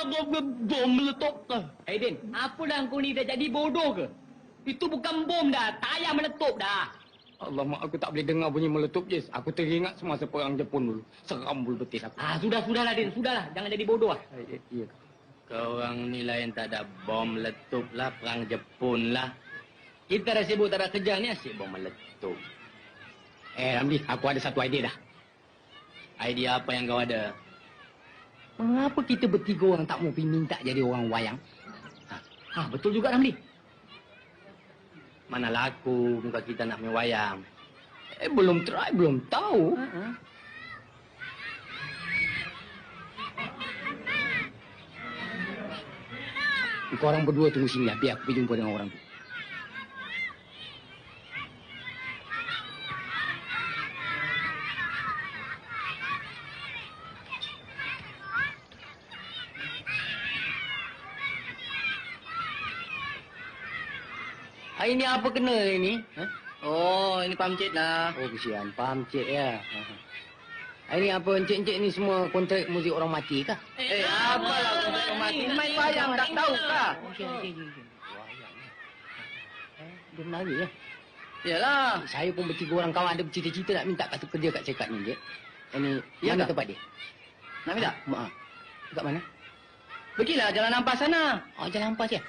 bom meletup ke? Din, apa dah kau ni dah jadi bodoh ke? Itu bukan bom dah, tayar meletup dah. Alamak, aku tak boleh dengar bunyi meletup, Jess. Aku teringat semasa perang Jepun dulu. Seram bulu betis aku. Sudahlah, Din. Sudahlah. Jangan jadi bodoh lah. Iya. Kau orang ni lain tak ada bom meletup lah, perang Jepun lah. Kita dah sibuk tak ada kerja ni, asyik bom meletup. Ramli, aku ada satu idea dah. Idea apa yang kau ada? Mengapa kita bertiga orang tak mau pergi minta jadi orang wayang? Betul juga, Ramli. Mana laku muka kita nak main wayang. Belum try, belum tahu. Kau orang berdua tunggu sini lah, biar aku pergi jumpa dengan orang tu. Ini apa kena ini? Oh, ini pamcit lah. Oh, kesian. Pamcit ya. Ini apa encik-encik ni semua kontrak muzik orang mati kah? Apalah kontrak orang mati? Main wayang tak tahu kah? Dia menari ya? Yalah. Saya pun bertiga orang kawan ada bercita-cita nak minta kartu kerja kat cekat ni, Encik. Ini, mana tempat dia? Nak minta? Maaf. Dekat mana? Pergilah jalan ampas sana. Jalan ampas ya?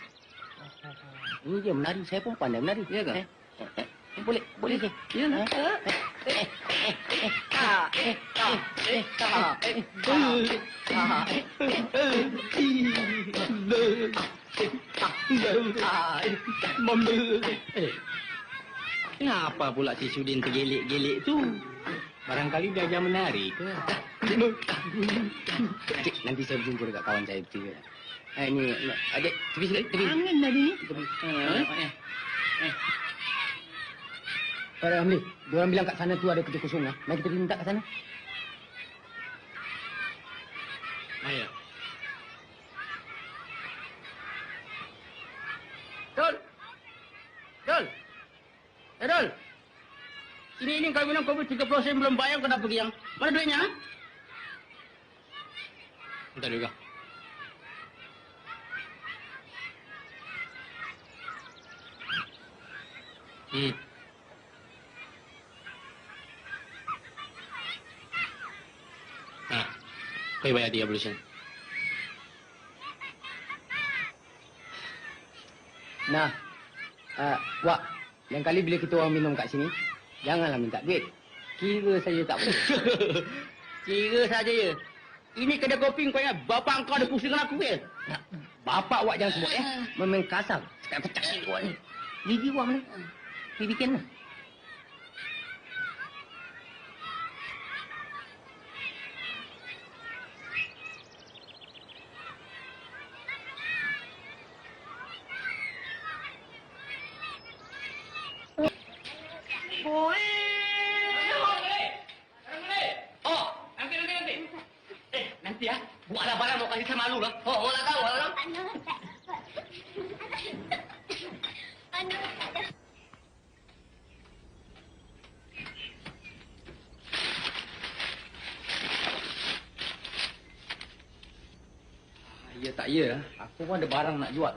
Ini dia menari. Saya pun pandai menari. Ya ke? Boleh je. Ya lah. Kenapa pula si Sudin tergelik-gelik tu? Barangkali dia ajar menari ke? Adik, nanti saya berjumpa dekat kawan saya bertiga. Ini, adik, tepi sikit, tepi. Angin tadi ni. Tepi. Pak Ramli, diorang bilang kat sana tu ada kerja kosong. Mari kita pergi minta kat sana. Ayo. Dol. Dol. Ini kau bilang kau 30 sen belum bayar, kau dah pergi yang. Mana duitnya? Entar juga. Kau bayar 30 sen. Nah, Wak, yang kali bila kita orang minum kat sini, janganlah minta duit. Kira saja tak boleh. Kira saja ya. Ini kedai kopi kau ingat bapak kau ada pusing dengan aku ke? Bapak Wak jangan sebut Memang kasar. Sekarang pecah sikit Wak ni. Gigi Wak mana? Pergi bikin lah. Nanti ya, buatlah barang mau kasih saya malu lah. Oh, mau nak tahu orang? Ya tak ya, aku pun ada barang nak jual.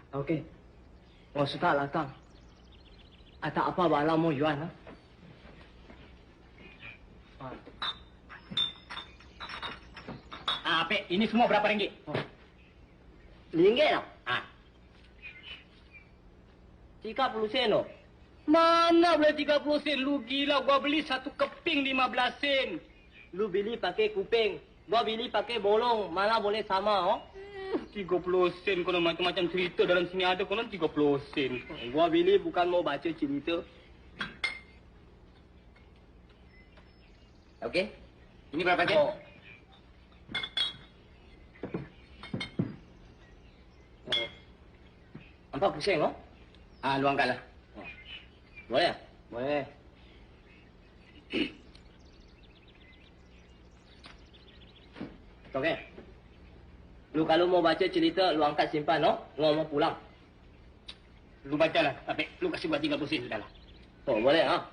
OK，我是大老大，tak apa bala mau jual lah. Pek, ini semua berapa ringgit? Ringgit lah. 30 sen loh. Mana boleh 30 sen? Lu gila, gua beli satu keping 15 sen. Lu beli pakai kuping, gua beli pakai bolong. Mana boleh sama, oh? 30 sen kalau macam-macam cerita dalam sini ada kalau 30 sen. Gua beli bukan mau baca cerita. Okey. Ini berapa sen? Oh. 40 sen, oh? Luangkanlah. Boleh? Boleh. Lu kalau mau baca cerita, lu angkat simpan, no? Lu mau pulang. Lu bacalah, tapi lu kasih buat 30 sen sudahlah. Oh, boleh, ha?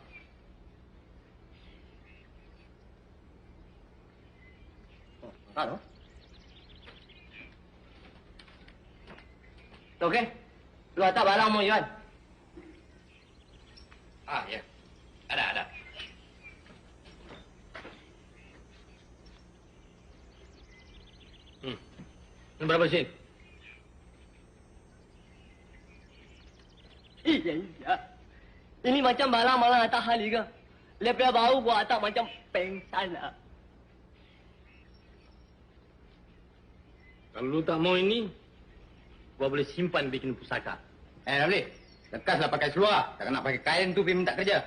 Oh, angkat, no? Okey. Lu hantar barang mau, Yuan. Ah, ya. Ada. Ini berapa sen? Iya. Ini macam barang-barang atas hal ke? Lepas bau gua atas macam pengsan lah. Kalau lu tak mau ini, gua boleh simpan bikin pusaka. Ramli, lekaslah pakai seluar. Tak nak pakai kain tu pergi minta kerja.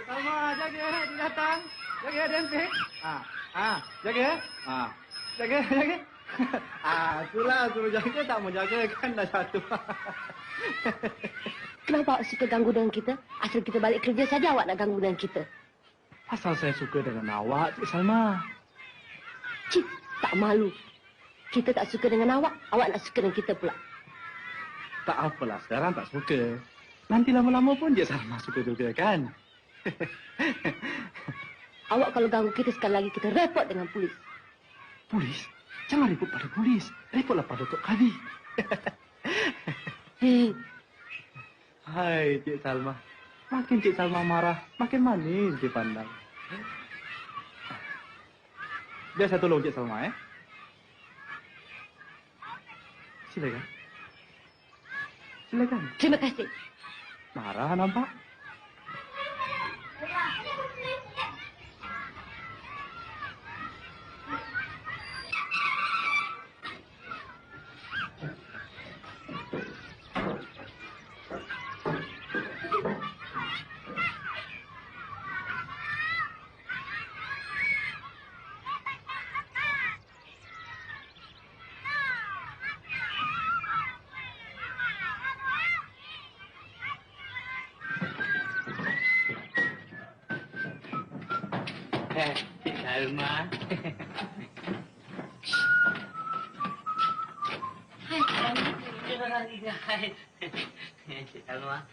Salma, jaga, dia datang. Jaga, dia hantik. Jaga. Jaga. Itulah suruh jaga, tak mau jaga kan dah satu. Kenapa awak suka ganggu dengan kita? Asal kita balik kerja saja awak nak ganggu dengan kita. Asal saya suka dengan awak, Cik Salma. Cik, tak malu. Kita tak suka dengan awak nak suka dengan kita pula. Tak apalah, sekarang tak suka. Nanti lama-lama pun Cik Salma suka juga kan? Awak kalau ganggu kita sekali lagi, kita repot dengan polis. Polis? Jangan repot pada polis. Repotlah pada Tok Kadi. Hai, Cik Salma. Makin Cik Salma marah, makin manis dipandang. Biar saya tolong Cik Salma, ya. Silakan. Terima kasih. Marah nampak? Cik Salma. Hai, Cik Salma.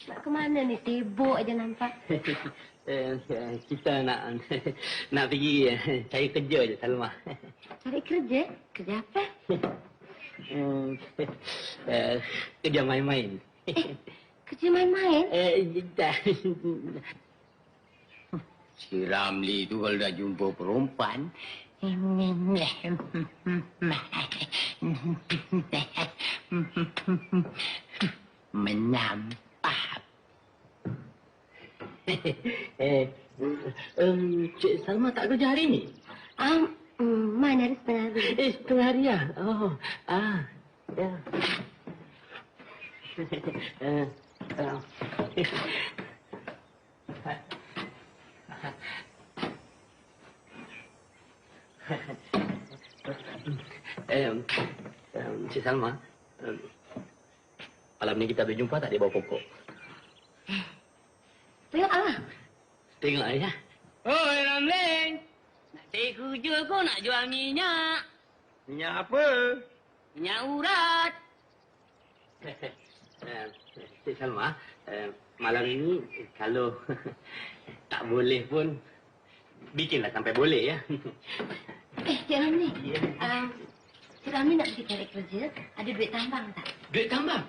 Nak ke mana ni? Sibuk aja nampak. Kita nak pergi cari kerja je, Salma. Cari kerja? Kerja apa? Kerja main-main. Kerja main-main? Si Ramli tu kalau dah jumpa perempuan, menampak. Cik Salma tak kerja hari ni? Mana hari setengah hari? Setengah hari lah. Oh, ya. Cik Salma, malam ni kita boleh jumpa tak di bawah pokok? Tengoklah. Tengok ya. Oi, Ramling. Nak cari kerja kau nak jual minyak. Minyak apa? Minyak urat. Cik Salma, malam ini kalau tak boleh pun bikinlah sampai boleh ya. Cik Ramli. Cik Ramli nak pergi cari kerja, ada duit tambang tak? Duit tambang?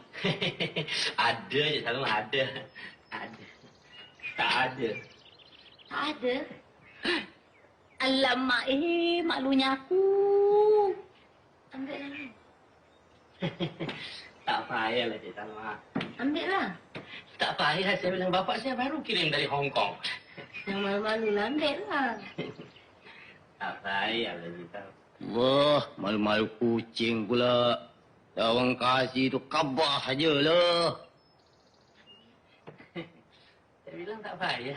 Ada Cik Salma, ada. Ada. Tak ada. Tak ada. Alamak, malunya aku. Ambil lah. Tak payahlah Cik Salma. Ambil lah. Tak payah, saya bilang bapak saya baru kirim dari Hong Kong. Yang malu-malu lah, ambil lah. Tak payahlah Cik Salma. Wah, malu-malu kucing pula. Orang kasih tu kabah aja lah. Saya bilang tak payah.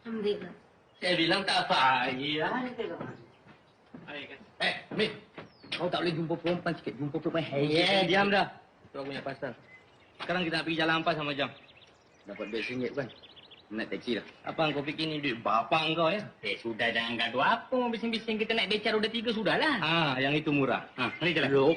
Ambil lah. Saya bilang tak payah. Min. Kau tak boleh jumpa perempuan sikit. Jumpa perempuan Ya, diam dah. Itu aku punya pasal. Sekarang kita nak pergi jalan ampas sama Jam. Dapat duit RM1 kan? Nak taksi dah. Apa kau fikir ni duit bapak kau ya? Sudah jangan gaduh apa. Bising-bising kita naik beca roda 3 sudahlah. Yang itu murah. Mari jalan.